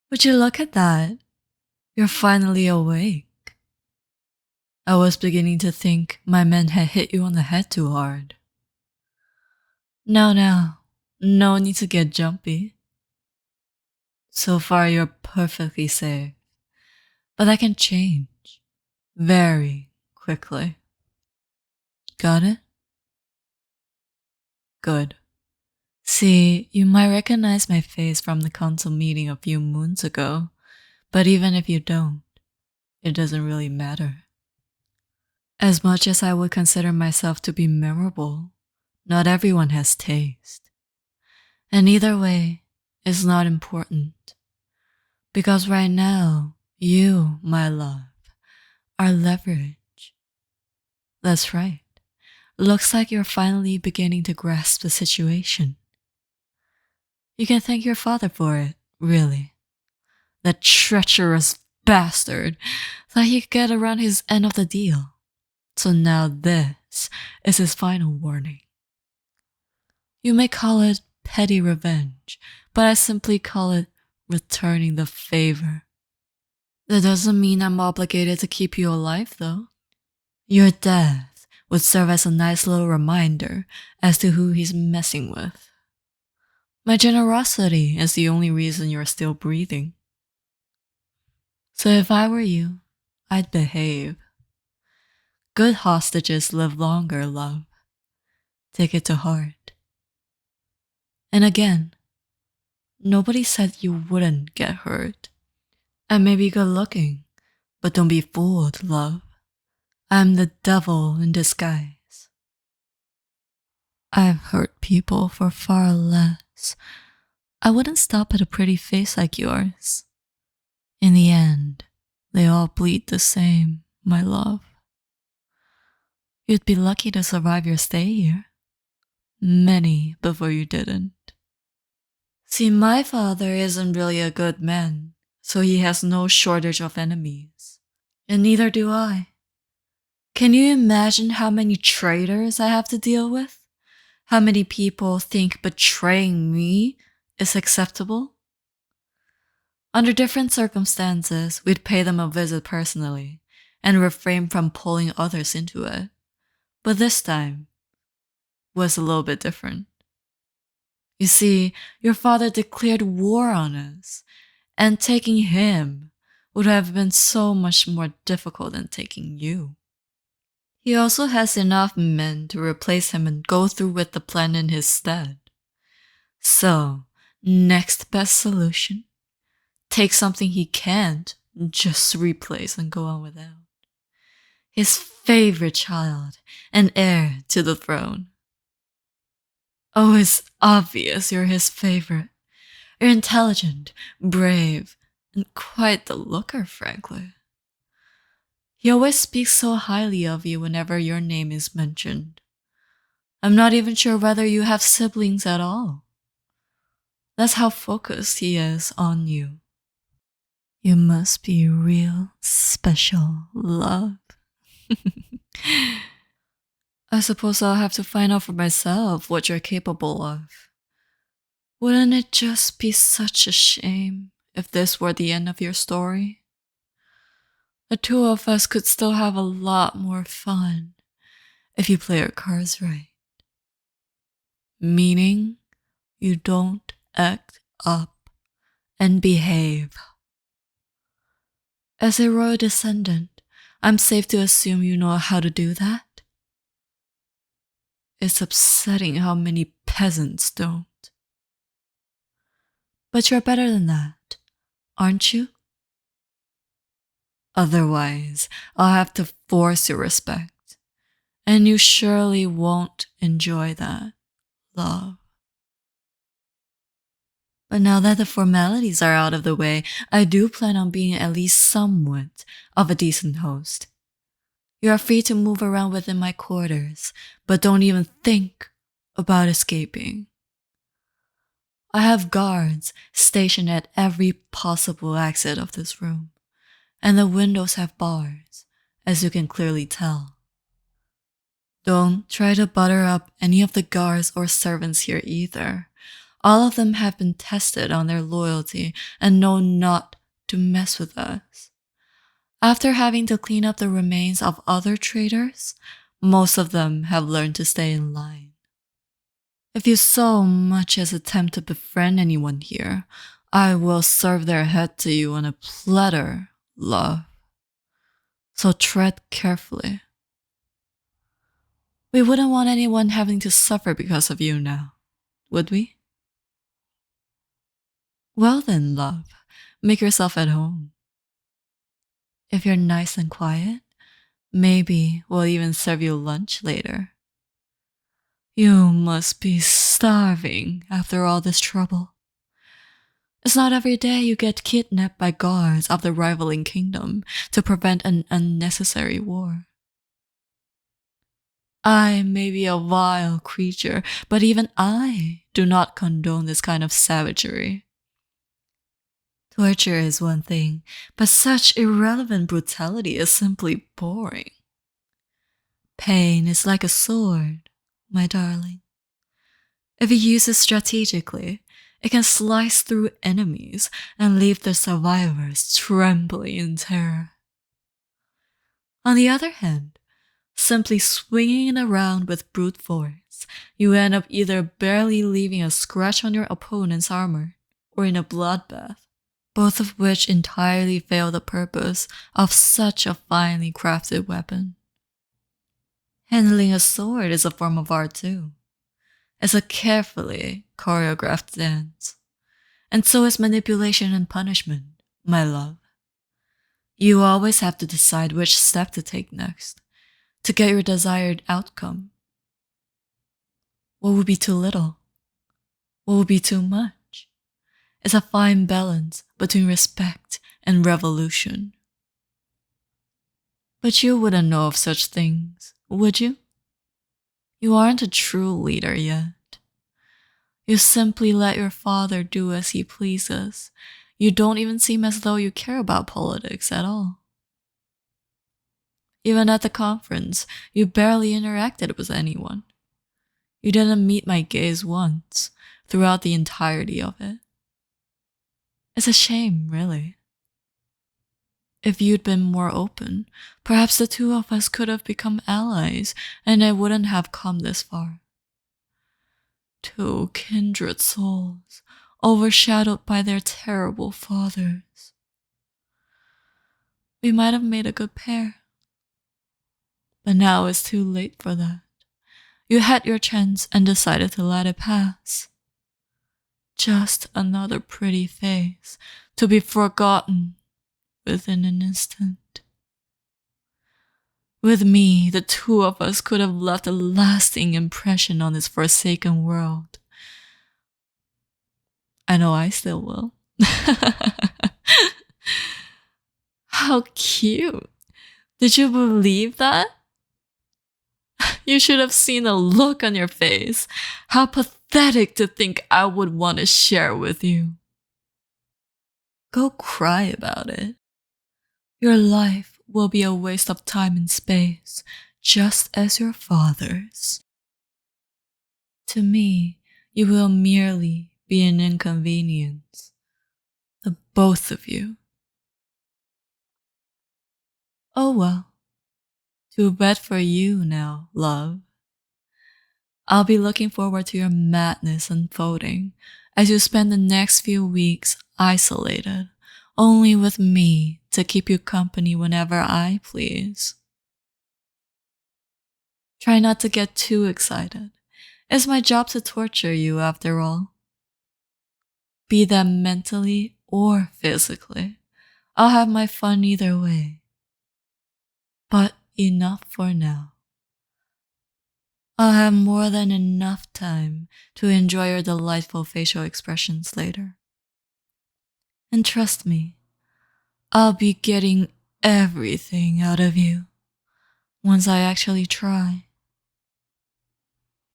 Would you look at that? You're finally awake. I was beginning to think my men had hit you on the head too hard. No need to get jumpy. So far you're perfectly safe, but that can change very quickly. Got it? Good. See, you might recognize my face from the council meeting a few moons ago, but even if you don't, it doesn't really matter. As much as I would consider myself to be memorable, not everyone has taste. And either way, it's not important. Because right now, you, my love, are leverage. That's right. Looks like you're finally beginning to grasp the situation. You can thank your father for it, really. That treacherous bastard thought he could get around his end of the deal. So now this is his final warning. You may call it petty revenge, but I simply call it returning the favor. That doesn't mean I'm obligated to keep you alive, though. Your death would serve as a nice little reminder as to who he's messing with. My generosity is the only reason you're still breathing. So if I were you, I'd behave. Good hostages live longer, love. Take it to heart. And again, nobody said you wouldn't get hurt. I may be good looking, but don't be fooled, love. I'm the devil in disguise. I've hurt people for far less. I wouldn't stop at a pretty face like yours. In the end, they all bleed the same, my love. You'd be lucky to survive your stay here. Many before you didn't. See, my father isn't really a good man, so he has no shortage of enemies. And neither do I. Can you imagine how many traitors I have to deal with? How many people think betraying me is acceptable? Under different circumstances, we'd pay them a visit personally and refrain from pulling others into it. But this time was a little bit different. You see, your father declared war on us, and taking him would have been so much more difficult than taking you. He also has enough men to replace him and go through with the plan in his stead. So, next best solution, take something he can't just replace and go on without. His favorite child and heir to the throne. Oh, it's obvious you're his favorite. You're intelligent, brave, and quite the looker, frankly. He always speaks so highly of you whenever your name is mentioned. I'm not even sure whether you have siblings at all. That's how focused he is on you. You must be real special, love. I suppose I'll have to find out for myself what you're capable of. Wouldn't it just be such a shame if this were the end of your story? The two of us could still have a lot more fun if you play your cards right. Meaning, you don't act up and behave. As a royal descendant, I'm safe to assume you know how to do that. It's upsetting how many peasants don't. But you're better than that, aren't you? Otherwise, I'll have to force your respect, and you surely won't enjoy that, love. But now that the formalities are out of the way, I do plan on being at least somewhat of a decent host. You are free to move around within my quarters, but don't even think about escaping. I have guards stationed at every possible exit of this room, and the windows have bars, as you can clearly tell. Don't try to butter up any of the guards or servants here either. All of them have been tested on their loyalty and know not to mess with us. After having to clean up the remains of other traitors, most of them have learned to stay in line. If you so much as attempt to befriend anyone here, I will serve their head to you on a platter, love. So tread carefully. We wouldn't want anyone having to suffer because of you now, would we? Well then, love, make yourself at home. If you're nice and quiet, maybe we'll even serve you lunch later. You must be starving after all this trouble. It's not every day you get kidnapped by guards of the rivaling kingdom to prevent an unnecessary war. I may be a vile creature, but even I do not condone this kind of savagery. Torture is one thing, but such irrelevant brutality is simply boring. Pain is like a sword, my darling. If you use it strategically, it can slice through enemies and leave the survivors trembling in terror. On the other hand, simply swinging it around with brute force, you end up either barely leaving a scratch on your opponent's armor or in a bloodbath, both of which entirely fail the purpose of such a finely crafted weapon. Handling a sword is a form of art too. It's a carefully choreographed dance. And so is manipulation and punishment, my love. You always have to decide which step to take next to get your desired outcome. What would be too little? What would be too much? It's a fine balance between respect and revolution. But you wouldn't know of such things, would you? You aren't a true leader yet. You simply let your father do as he pleases. You don't even seem as though you care about politics at all. Even at the conference, you barely interacted with anyone. You didn't meet my gaze once throughout the entirety of it. It's a shame, really. If you'd been more open, perhaps the two of us could have become allies and it wouldn't have come this far. Two kindred souls, overshadowed by their terrible fathers. We might have made a good pair. But now it's too late for that. You had your chance and decided to let it pass. Just another pretty face to be forgotten within an instant. With me, the two of us could have left a lasting impression on this forsaken world. I know I still will. How cute. Did you believe that? You should have seen the look on your face. How pathetic to think I would want to share with you. Go cry about it. Your life will be a waste of time and space, just as your father's. To me, you will merely be an inconvenience. The both of you. Oh well. Too bad for you now, love. I'll be looking forward to your madness unfolding as you spend the next few weeks isolated, only with me to keep you company whenever I please. Try not to get too excited. It's my job to torture you after all. Be that mentally or physically. I'll have my fun either way. But enough for now. I'll have more than enough time to enjoy your delightful facial expressions later. And trust me, I'll be getting everything out of you once I actually try.